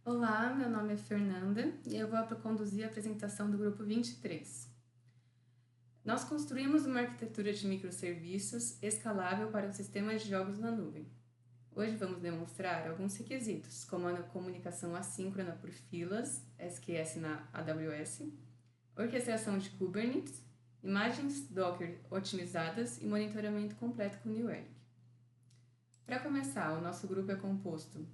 Olá, meu nome é Fernanda e eu vou conduzir a apresentação do grupo 23. Nós construímos uma arquitetura de microserviços escalável para o sistema de jogos na nuvem. Hoje vamos demonstrar alguns requisitos, como a comunicação assíncrona por filas, SQS na AWS, orquestração de Kubernetes, imagens Docker otimizadas e monitoramento completo com New Relic. Para começar, o nosso grupo é composto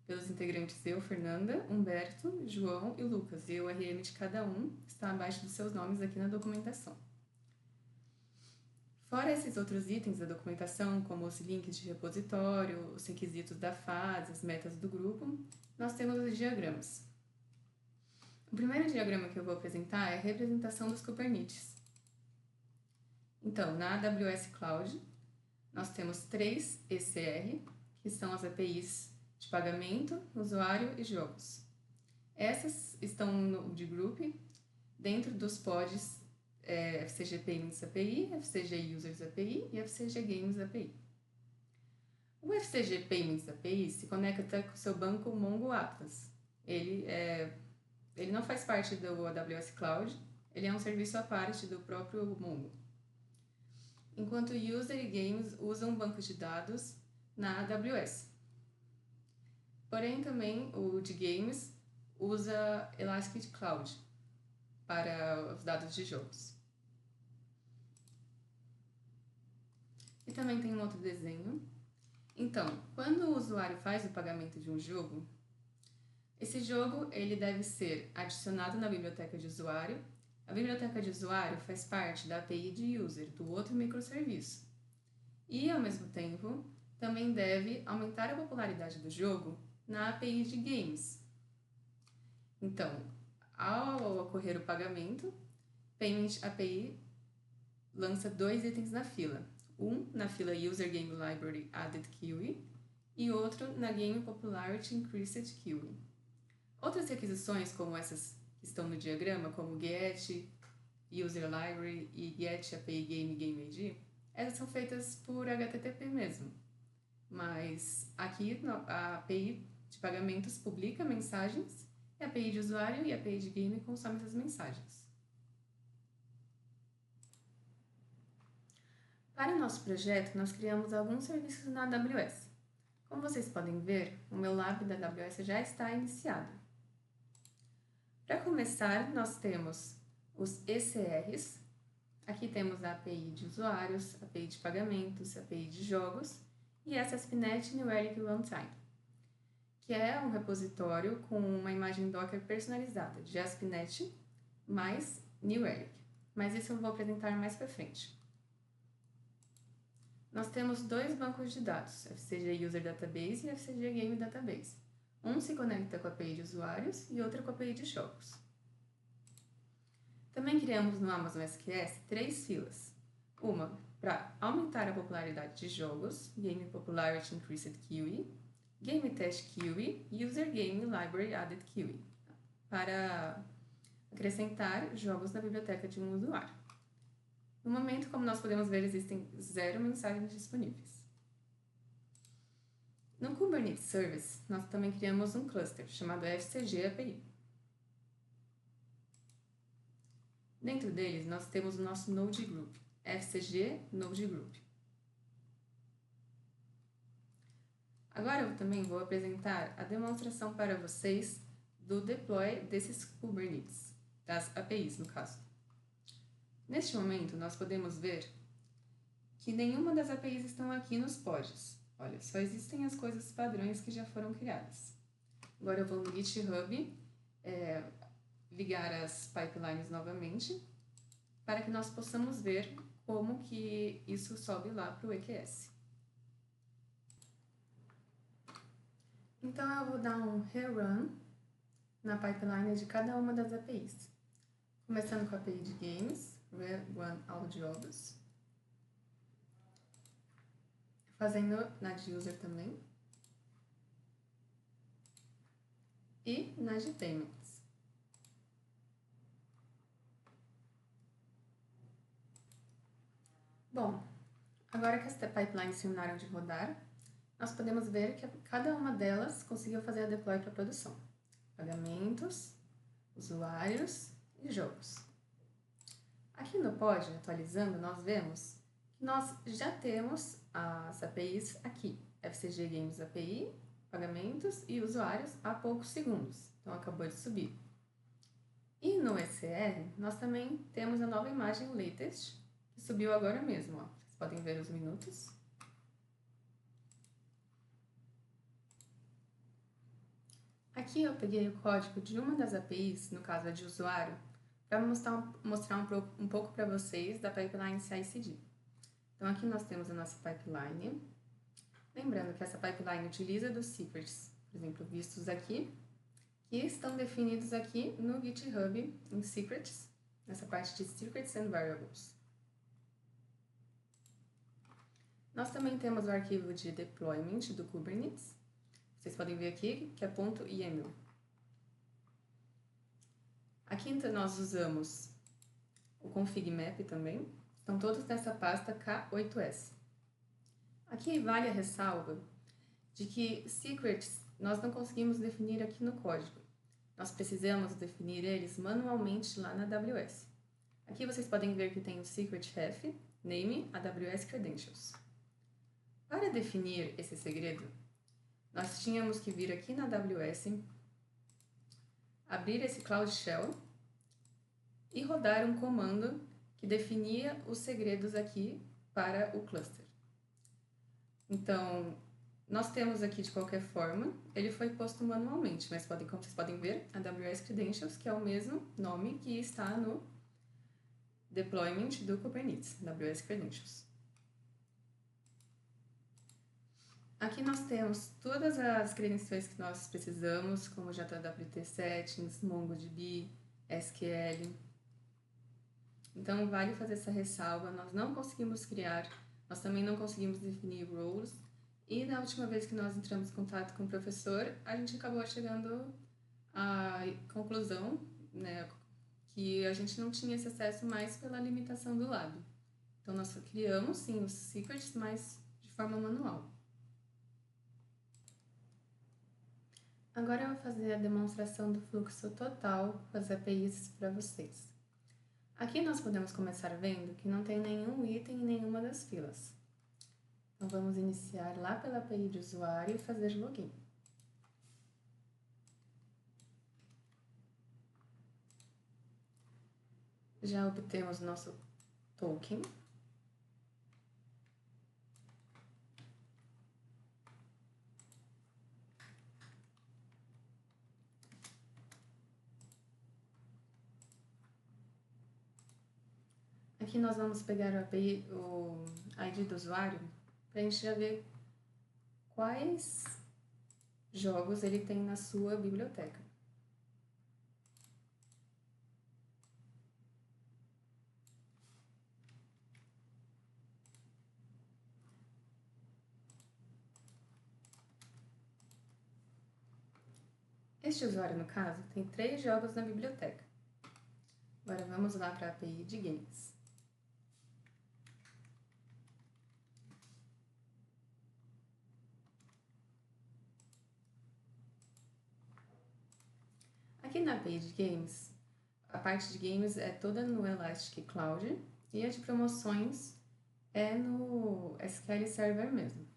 pelos integrantes eu, Fernanda, Humberto, João e Lucas, e o URM de cada um está abaixo dos seus nomes aqui na documentação. Fora esses outros itens da documentação, como os links de repositório, os requisitos da fase, as metas do grupo, nós temos os diagramas. O primeiro diagrama que eu vou apresentar é a representação dos Kubernetes. Então, na AWS Cloud, nós temos 3 ECR, que são as APIs de pagamento, usuário e jogos. Essas estão no de group, dentro dos pods FCG Payments API, FCG Users API e FCG Games API. O FCG Payments API se conecta com o seu banco Mongo Atlas. Ele não faz parte do AWS Cloud, ele é um serviço à parte do próprio Mongo. Enquanto User e Games usam bancos de dados na AWS. Porém, também o de Games usa Elastic Cloud para os dados de jogos. E também tem um outro desenho. Então, quando o usuário faz o pagamento de um jogo, esse jogo ele deve ser adicionado na biblioteca de usuário. A biblioteca de usuário faz parte da API de user, do outro microserviço. E, ao mesmo tempo, também deve aumentar a popularidade do jogo na API de games. Então, ao ocorrer o pagamento, Payment API lança 2 itens na fila. Um na fila User Game Library Added Queue e outro na Game Popularity Increased Queue. Outras requisições, como essas que estão no diagrama, como Get, User Library e Get API Game Game ID, essas são feitas por HTTP mesmo. Mas aqui a API de pagamentos publica mensagens e a API de usuário e a API de game consome essas mensagens. Para o nosso projeto, nós criamos alguns serviços na AWS. Como vocês podem ver, o meu lab da AWS já está iniciado. Para começar, nós temos os ECRs. Aqui temos a API de usuários, a API de pagamentos, a API de jogos e essa ASP.NET New Relic Runtime, que é um repositório com uma imagem Docker personalizada de ASP.NET mais New Relic. Mas isso eu vou apresentar mais para frente. Nós temos 2 bancos de dados, FCG User Database e FCG Game Database. Um se conecta com a API de usuários e outro com a API de jogos. Também criamos no Amazon SQS 3 filas. Uma para aumentar a popularidade de jogos, Game Popularity Increased Queue, Game Test Queue e User Game Library Added Queue, para acrescentar jogos na biblioteca de um usuário. No momento, como nós podemos ver, existem 0 mensagens disponíveis. No Kubernetes Service, nós também criamos um cluster chamado FCG API. Dentro deles, nós temos o nosso Node Group, FCG Node Group. Agora eu também vou apresentar a demonstração para vocês do deploy desses Kubernetes, das APIs no caso. Neste momento, nós podemos ver que nenhuma das APIs estão aqui nos pods. Olha, só existem as coisas padrões que já foram criadas. Agora eu vou no GitHub, ligar as pipelines novamente, para que nós possamos ver como que isso sobe lá para o EQS. Então eu vou dar um rerun na pipeline de cada uma das APIs. Começando com a API de Games, rerun all jobs. Fazendo na de User também. E na de Payments. Bom, agora que as pipelines terminaram de rodar, nós podemos ver que cada uma delas conseguiu fazer a deploy para produção. pagamentos, usuários e jogos. Aqui no pod, atualizando, nós vemos que nós já temos as APIs aqui, FCG Games API, pagamentos e usuários há poucos segundos, então acabou de subir. E no ECR, nós também temos a nova imagem latest, que subiu agora mesmo, ó. Vocês podem ver os minutos. Aqui eu peguei o código de uma das APIs, no caso a de usuário, para mostrar um pouco para vocês da pipeline CI/CD. Então aqui nós temos a nossa pipeline. Lembrando que essa pipeline utiliza dos secrets, por exemplo, vistos aqui, que estão definidos aqui no GitHub em secrets, nessa parte de secrets and variables. Nós também temos o arquivo de deployment do Kubernetes. Vocês podem ver aqui que é .yaml. Aqui então, nós usamos o config map também. Estão todos nessa pasta K8s. Aqui vale a ressalva de que secrets nós não conseguimos definir aqui no código. Nós precisamos definir eles manualmente lá na AWS. Aqui vocês podem ver que tem o secret ref, name, AWS credentials. Para definir esse segredo, nós tínhamos que vir aqui na AWS, abrir esse Cloud Shell e rodar um comando que definia os segredos aqui para o cluster. Então, nós temos aqui de qualquer forma, ele foi posto manualmente, mas como vocês podem ver, AWS Credentials, que é o mesmo nome que está no deployment do Kubernetes, AWS Credentials. Aqui nós temos todas as credenciais que nós precisamos, como JWT Settings, MongoDB, SQL. Então, vale fazer essa ressalva, nós não conseguimos criar, nós também não conseguimos definir roles, e na última vez que nós entramos em contato com o professor, a gente acabou chegando à conclusão, né, que a gente não tinha esse acesso mais pela limitação do lab. Então, nós criamos, sim, os secrets, mas de forma manual. Agora eu vou fazer a demonstração do fluxo total com as APIs para vocês. Aqui nós podemos começar vendo que não tem nenhum item em nenhuma das filas. Então vamos iniciar lá pela API de usuário e fazer login. Já obtemos nosso token. Aqui nós vamos pegar o ID do usuário para a gente já ver quais jogos ele tem na sua biblioteca. Este usuário, no caso, tem 3 jogos na biblioteca. Agora vamos lá para a API de games. Aqui na API de games, a parte de games é toda no Elastic Cloud e a de promoções é no SQL Server mesmo.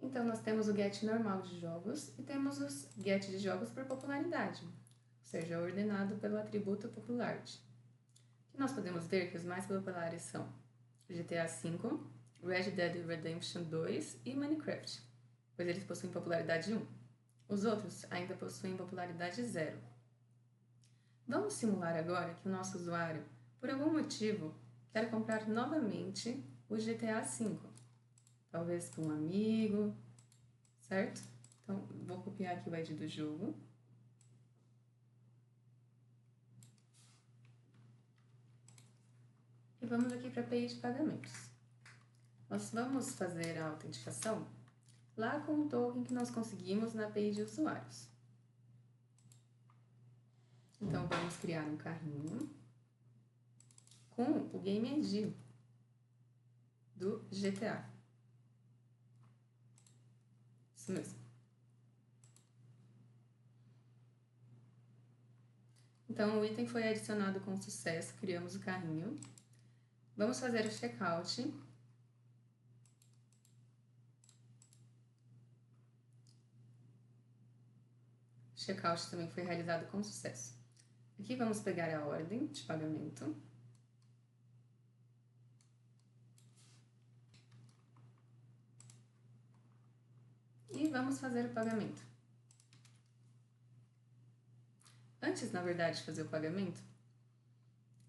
Então, nós temos o get normal de jogos e temos os get de jogos por popularidade, ou seja, ordenado pelo atributo popularity. Aqui nós podemos ver que os mais populares são GTA V, Red Dead Redemption 2 e Minecraft, pois eles possuem popularidade 1. Os outros ainda possuem popularidade 0. Vamos simular agora que o nosso usuário, por algum motivo, quer comprar novamente o GTA V. Talvez para um amigo, certo? Então, vou copiar aqui o ID do jogo. E vamos aqui para a API de pagamentos. Nós vamos fazer a autenticação lá com o token que nós conseguimos na API de usuários. Então, vamos criar um carrinho com o Game ID do GTA. Isso mesmo. Então, o item foi adicionado com sucesso, criamos o carrinho. Vamos fazer o checkout. O checkout também foi realizado com sucesso. Aqui vamos pegar a ordem de pagamento. E vamos fazer o pagamento. Antes, na verdade, de fazer o pagamento,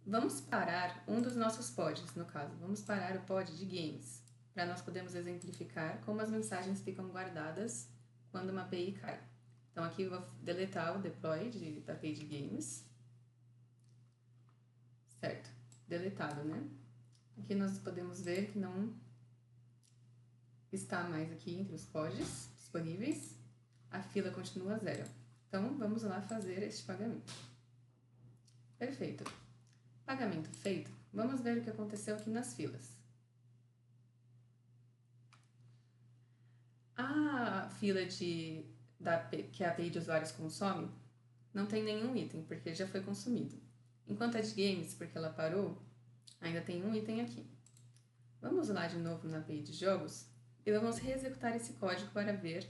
vamos parar um dos nossos pods, no caso. Vamos parar o pod de games, para nós podermos exemplificar como as mensagens ficam guardadas quando uma API cai. Então, aqui eu vou deletar o deploy da API de games. Certo, deletado, né? Aqui nós podemos ver que não está mais aqui entre os pods disponíveis. A fila continua zero. Então, vamos lá fazer este pagamento. Perfeito. Pagamento feito. Vamos ver o que aconteceu aqui nas filas. A fila que a API de usuários consome não tem nenhum item, porque já foi consumido. Enquanto a de games, porque ela parou, ainda tem um item aqui. Vamos lá de novo na API de jogos e vamos reexecutar esse código para ver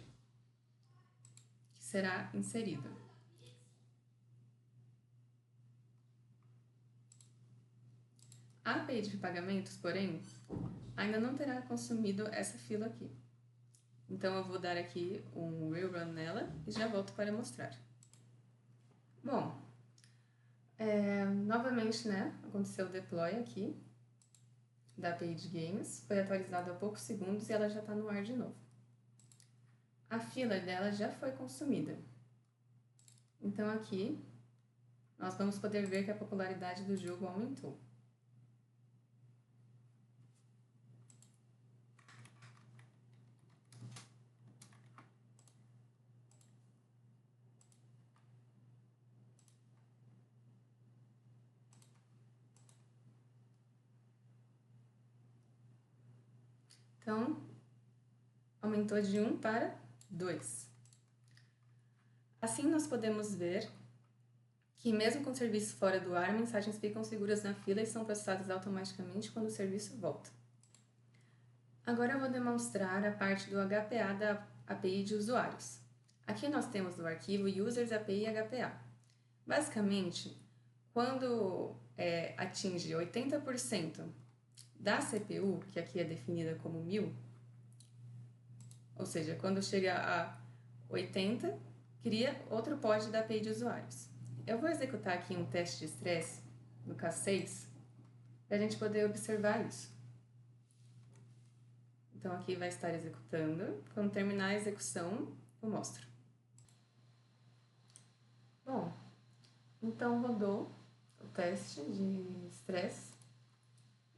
que será inserido. A API de pagamentos, porém, ainda não terá consumido essa fila aqui. Então, eu vou dar aqui um rerun nela e já volto para mostrar. Bom, novamente, né, aconteceu o deploy aqui da API de games, foi atualizado há poucos segundos e ela já está no ar de novo. A fila dela já foi consumida. Então, aqui, nós vamos poder ver que a popularidade do jogo aumentou. Então, aumentou de 1 para 2. Assim, nós podemos ver que mesmo com o serviço fora do ar, mensagens ficam seguras na fila e são processadas automaticamente quando o serviço volta. Agora eu vou demonstrar a parte do HPA da API de usuários. Aqui nós temos o arquivo Users API HPA. Basicamente, quando atinge 80% da CPU, que aqui é definida como 1000, ou seja, quando chega a 80, cria outro pod da API de usuários. Eu vou executar aqui um teste de estresse no K6 para a gente poder observar isso. Então, aqui vai estar executando. Quando terminar a execução, eu mostro. Bom, então rodou o teste de estresse.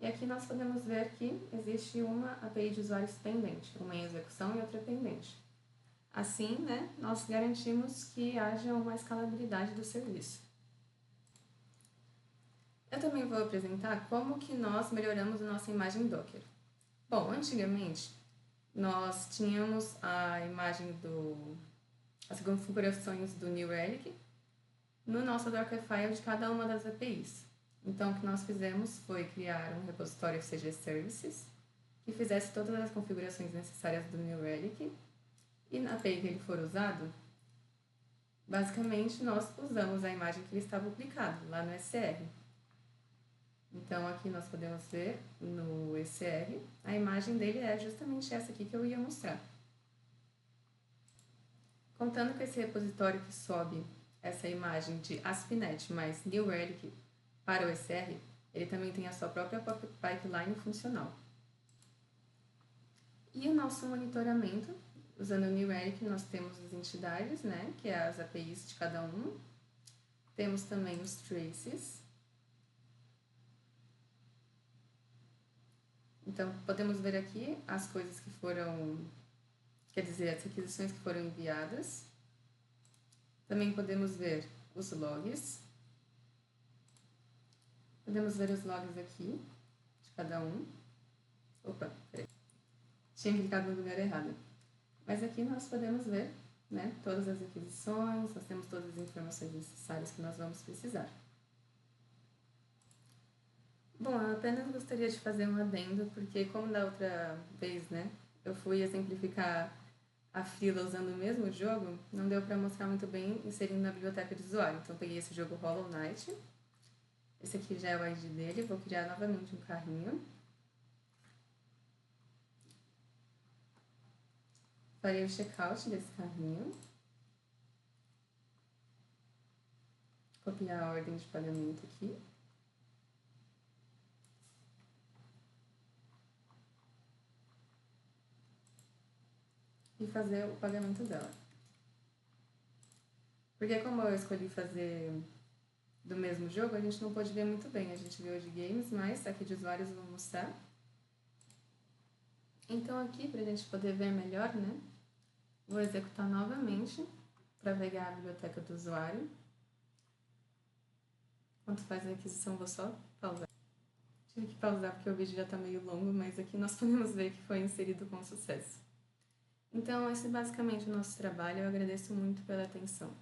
E aqui nós podemos ver que existe uma API de usuários pendente, uma em execução e outra pendente. Assim, né, nós garantimos que haja uma escalabilidade do serviço. Eu também vou apresentar como que nós melhoramos a nossa imagem Docker. Bom, antigamente, nós tínhamos a imagem as configurações do New Relic no nosso Dockerfile de cada uma das APIs. Então, o que nós fizemos foi criar um repositório FCG Services que fizesse todas as configurações necessárias do New Relic. E na API que ele for usado, basicamente nós usamos a imagem que ele está publicado lá no ECR. Então, aqui nós podemos ver no ECR, a imagem dele é justamente essa aqui que eu ia mostrar. Contando com esse repositório que sobe essa imagem de ASP.NET mais New Relic para o ECR, ele também tem a sua própria pipeline funcional. E o nosso monitoramento, usando o New Relic, nós temos as entidades, né, que é as APIs de cada um. Temos também os traces. Então, podemos ver aqui as coisas que foram, quer dizer, as requisições que foram enviadas. Também podemos ver os logs. Podemos ver os logs aqui, de cada um. Opa, peraí. Tinha clicado no lugar errado. Mas aqui nós podemos ver né, todas as aquisições, nós temos todas as informações necessárias que nós vamos precisar. Bom, eu apenas gostaria de fazer um adendo, porque como da outra vez, né, eu fui exemplificar a fila usando o mesmo jogo, não deu para mostrar muito bem inserindo na biblioteca de usuário. Então, eu peguei esse jogo Hollow Knight, esse aqui já é o ID dele, vou criar novamente um carrinho. Farei o checkout desse carrinho. Copiar a ordem de pagamento aqui. E fazer o pagamento dela. Porque como eu escolhi fazer do mesmo jogo, a gente não pôde ver muito bem. A gente viu de games, mas aqui de usuários eu vou mostrar. Então aqui, para a gente poder ver melhor, né, vou executar novamente para pegar a biblioteca do usuário. Enquanto faz a aquisição, vou só pausar. Tive que pausar porque o vídeo já está meio longo, mas aqui nós podemos ver que foi inserido com sucesso. Então, esse é basicamente o nosso trabalho. Eu agradeço muito pela atenção.